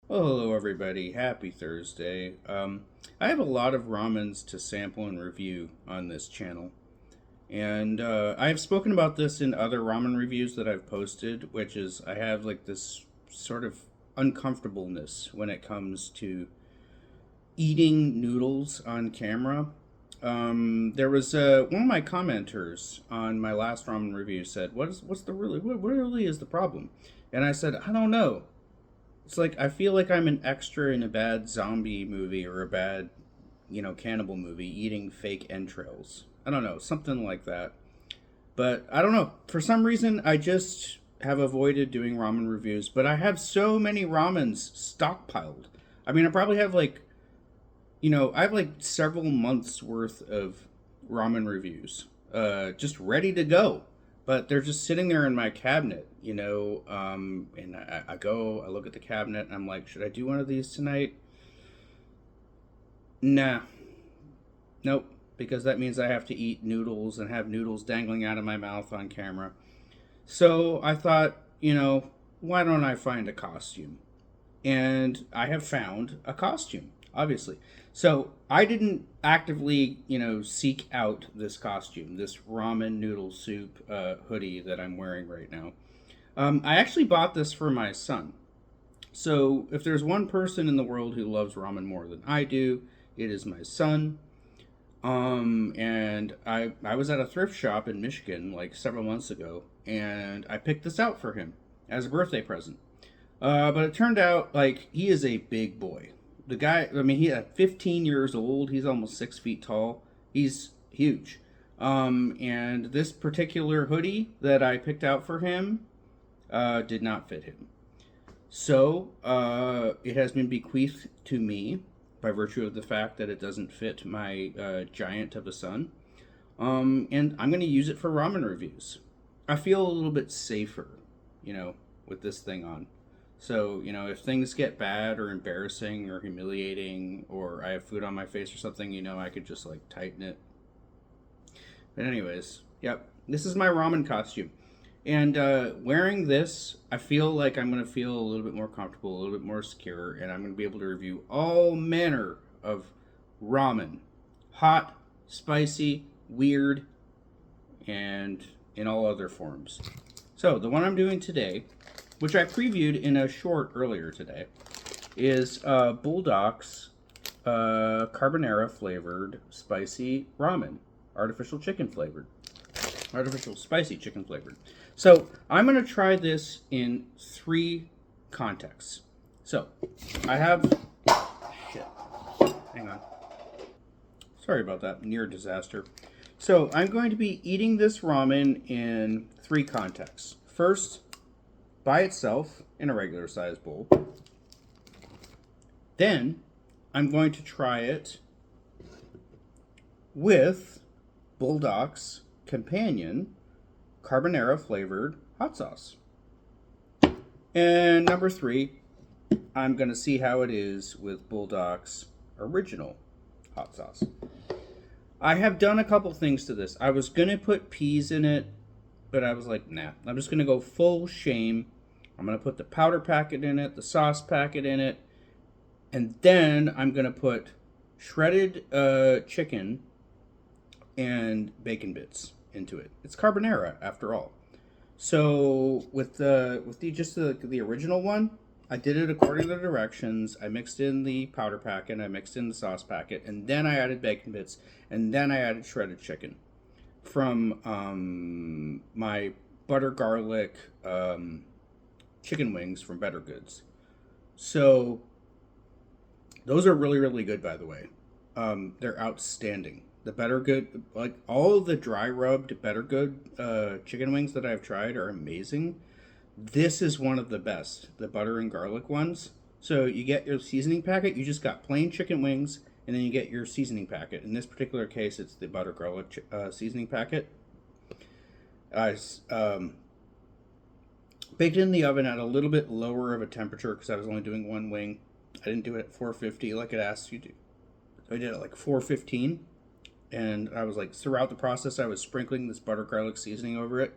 Well, hello everybody. Happy Thursday. I have a lot of ramens to sample and review on this channel. And I have spoken about this in other ramen reviews that I've posted, which is I have like this sort of uncomfortableness when it comes to eating noodles on camera. There was one of my commenters on my last ramen review said, what really is the problem?" And I said, "I don't know. It's like I feel like I'm an extra in a bad zombie movie or a bad, cannibal movie eating fake entrails. I don't know, something like that. But I don't know. For some reason, I just have avoided doing ramen reviews, but I have so many ramens stockpiled. I mean, I probably have I have like several months worth of ramen reviews just ready to go. But they're just sitting there in my cabinet, and I look at the cabinet, and I'm like, should I do one of these tonight? Nah, nope, because that means I have to eat noodles and have noodles dangling out of my mouth on camera. So I thought, why don't I find a costume? And I have found a costume, obviously. So I didn't actively, seek out this costume, this ramen noodle soup hoodie that I'm wearing right now. I actually bought this for my son. So if there's one person in the world who loves ramen more than I do, it is my son. And I was at a thrift shop in Michigan like several months ago, and I picked this out for him as a birthday present. But it turned out like he is a big boy. The guy, I mean, he's 15 years old. He's almost 6 feet tall. He's huge. And this particular hoodie that I picked out for him did not fit him. So it has been bequeathed to me by virtue of the fact that it doesn't fit my giant of a son. And I'm going to use it for ramen reviews. I feel a little bit safer, with this thing on. So, if things get bad or embarrassing or humiliating or I have food on my face or something, I could just like tighten it. But, anyways, yep, this is my ramen costume. And wearing this, I feel like I'm going to feel a little bit more comfortable, a little bit more secure, and I'm going to be able to review all manner of ramen: hot, spicy, weird, and in all other forms. So, the one I'm doing today, which I previewed in a short earlier today, is Buldak's Carbonara flavored spicy ramen, artificial spicy chicken flavored. So I'm going to try this in three contexts. So I have, shit, hang on. Sorry about that, near disaster. So I'm going to be eating this ramen in three contexts. First, by itself in a regular sized bowl. Then I'm going to try it with Buldak's companion carbonara flavored hot sauce. And number three, I'm going to see how it is with Bulldak's original hot sauce. I have done a couple things to this. I was going to put peas in it, but I was like, nah, I'm just going to go full shame. I'm going to put the powder packet in it, the sauce packet in it, and then I'm going to put shredded chicken and bacon bits into it. It's carbonara after all. So with the original one, I did it according to the directions. I mixed in the powder packet, I mixed in the sauce packet, and then I added bacon bits, and then I added shredded chicken from my butter garlic chicken wings from Better Goods. So those are really, really good, by the way. They're outstanding. The Better Good, like all of the dry rubbed Better Good chicken wings that I've tried are amazing. This is one of the best, the butter and garlic ones. So you get your seasoning packet, you just got plain chicken wings, and then you get your seasoning packet. In this particular case, it's the butter garlic seasoning packet. Baked in the oven at a little bit lower of a temperature because I was only doing one wing. I didn't do it at 450 like it asked you to. I did it at like 415. And I was like, throughout the process, I was sprinkling this butter garlic seasoning over it.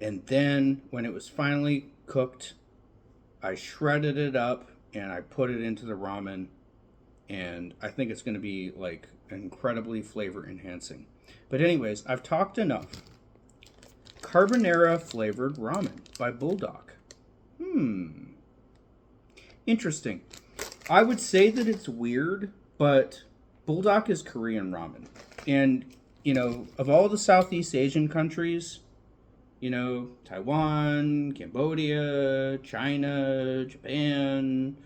And then when it was finally cooked, I shredded it up and I put it into the ramen, and I think it's going to be like incredibly flavor enhancing. But anyways, I've talked enough. Carbonara flavored ramen by Buldak. Interesting. I would say that it's weird, but Buldak is Korean ramen. And, of all the Southeast Asian countries, Taiwan, Cambodia, China, Japan,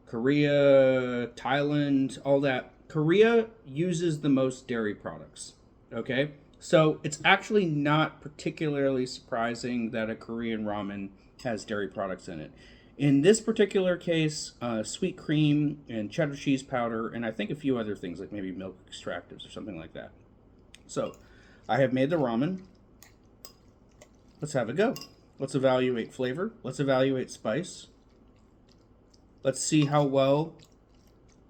Korea, Thailand, all that. Korea uses the most dairy products. Okay? So it's actually not particularly surprising that a Korean ramen has dairy products in it. In this particular case, sweet cream and cheddar cheese powder, and I think a few other things like maybe milk extractives or something like that. So I have made the ramen. Let's have a go. Let's evaluate flavor. Let's evaluate spice. Let's see how well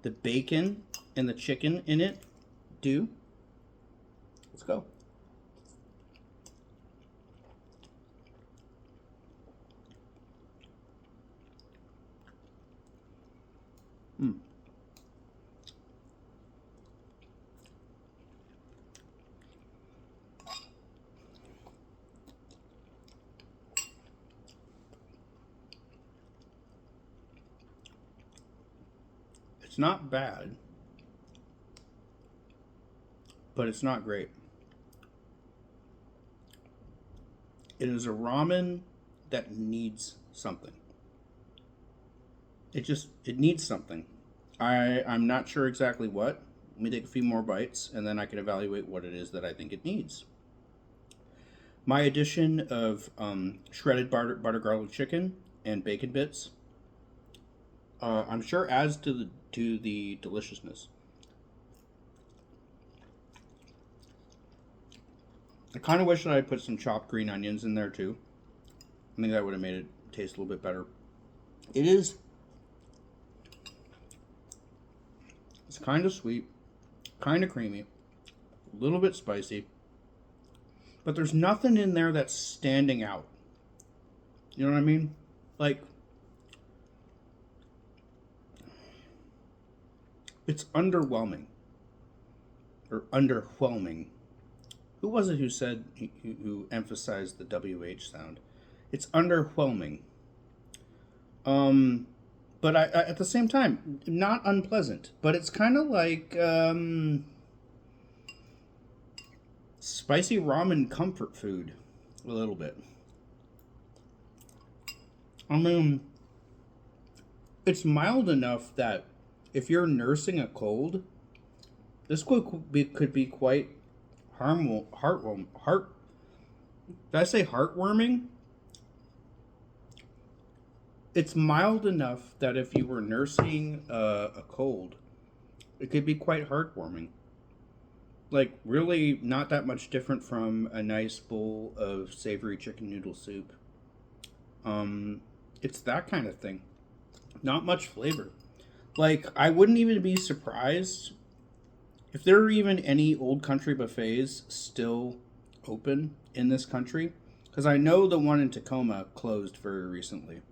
the bacon and the chicken in it do. Let's go. It's not bad, but it's not great. It is a ramen that needs something. It needs something. I'm not sure exactly what. Let me take a few more bites and then I can evaluate what it is that I think it needs. My addition of shredded butter garlic chicken and bacon bits, I'm sure adds to the deliciousness. I kind of wish that I put some chopped green onions in there too. I think that would have made it taste a little bit better. It is. It's kind of sweet, kind of creamy, a little bit spicy, but there's nothing in there that's standing out. You know what I mean? Like, it's underwhelming. Or underwhelming. Who was it who said, who emphasized the WH sound? It's underwhelming. But at the same time, not unpleasant. But it's kind of like spicy ramen comfort food, a little bit. I mean, it's mild enough that if you're nursing a cold, this could be quite harmful. Did I say heartwarming? It's mild enough that if you were nursing a cold, it could be quite heartwarming. Like, really not that much different from a nice bowl of savory chicken noodle soup. It's that kind of thing. Not much flavor. Like, I wouldn't even be surprised if there are even any old country buffets still open in this country. Because I know the one in Tacoma closed very recently.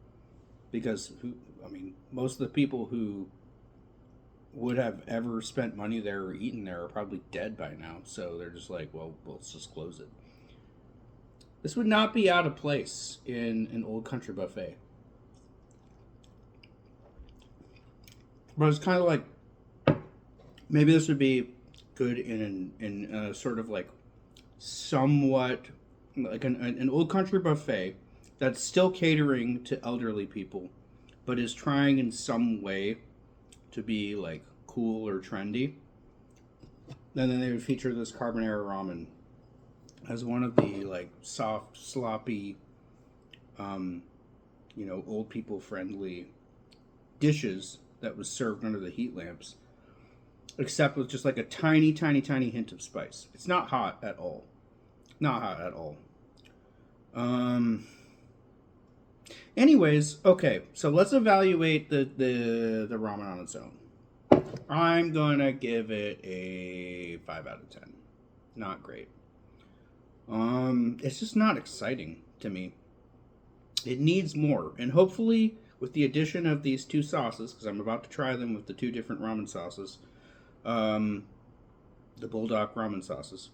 Because, most of the people who would have ever spent money there or eaten there are probably dead by now. So they're just like, well, let's just close it. This would not be out of place in an old country buffet. But it's kind of like, maybe this would be good in a sort of like somewhat like an old country buffet that's still catering to elderly people, but is trying in some way to be like cool or trendy. And then they would feature this carbonara ramen as one of the like soft, sloppy, old people friendly dishes that was served under the heat lamps, except with just like a tiny, tiny, tiny hint of spice. It's not hot at all. Not hot at all. Anyways, okay, so let's evaluate the ramen on its own. I'm gonna give it a 5 out of 10. Not great. It's just not exciting to me. It needs more, and hopefully with the addition of these two sauces, because I'm about to try them with the two different ramen sauces, the Buldak ramen sauces.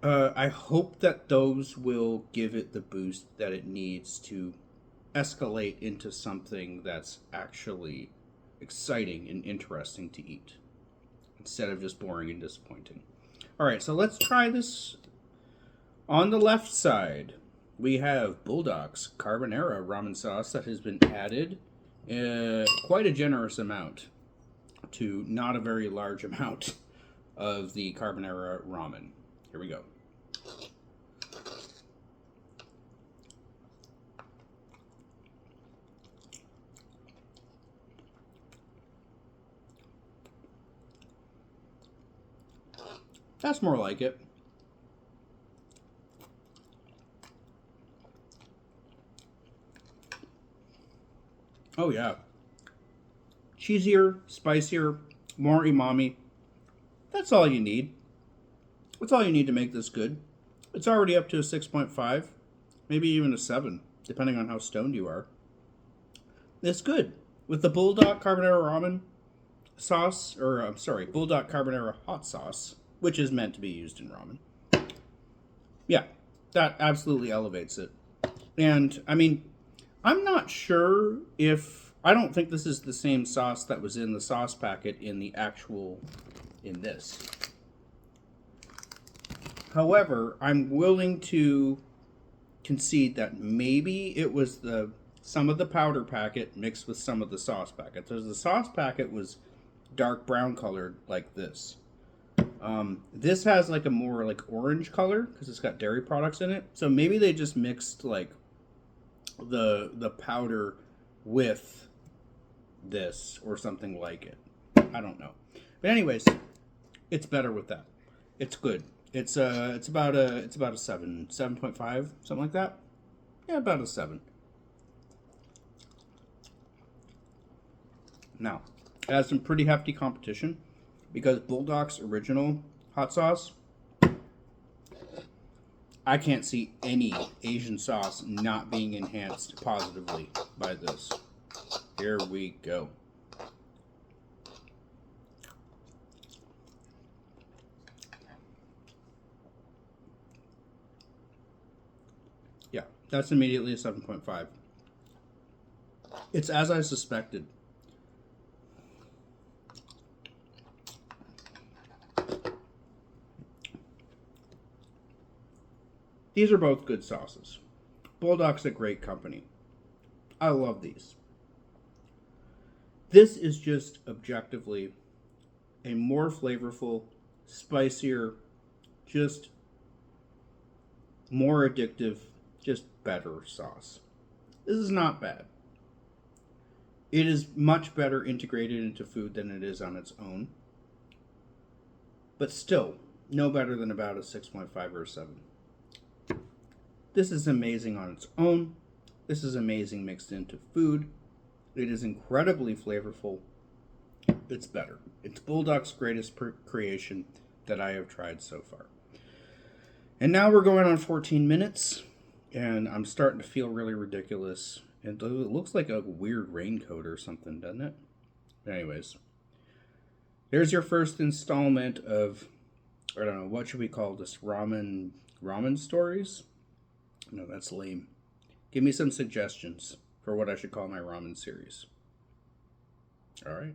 I hope that those will give it the boost that it needs to escalate into something that's actually exciting and interesting to eat instead of just boring and disappointing. All right, so let's try this. On the left side, we have Buldak's Carbonara ramen sauce that has been added quite a generous amount to not a very large amount of the Carbonara ramen. Here we go. That's more like it. Oh yeah. Cheesier, spicier, more umami. That's all you need. That's all you need to make this good. It's already up to a 6.5, maybe even a 7, depending on how stoned you are. It's good. With the Buldak Carbonara ramen sauce, or I'm sorry, Buldak Carbonara hot sauce, which is meant to be used in ramen. Yeah, that absolutely elevates it. And, I mean, I'm not sure if... I don't think this is the same sauce that was in the sauce packet in the actual... in this. However, I'm willing to concede that maybe it was some of the powder packet mixed with some of the sauce packet. So the sauce packet was dark brown colored like this. This has like a more like orange color because it's got dairy products in it. So maybe they just mixed like the powder with this or something like it. I don't know. But anyways, it's better with that. It's good. It's about a 7, 7.5, something like that. Yeah, about a 7. Now, it has some pretty hefty competition because Buldak's original hot sauce, I can't see any Asian sauce not being enhanced positively by this. Here we go. Yeah, that's immediately a 7.5. It's as I suspected. These are both good sauces. Buldak's a great company. I love these. This is just objectively a more flavorful, spicier, just more addictive, just better sauce. This is not bad. It is much better integrated into food than it is on its own. But still, no better than about a 6.5 or a 7. This is amazing on its own. This is amazing mixed into food. It is incredibly flavorful. It's better. It's Buldak's greatest creation that I have tried so far. And now we're going on 14 minutes, and I'm starting to feel really ridiculous. It looks like a weird raincoat or something, doesn't it? Anyways, there's your first installment of, I don't know, what should we call this? Ramen stories? No, that's lame. Give me some suggestions for what I should call my ramen series. All right.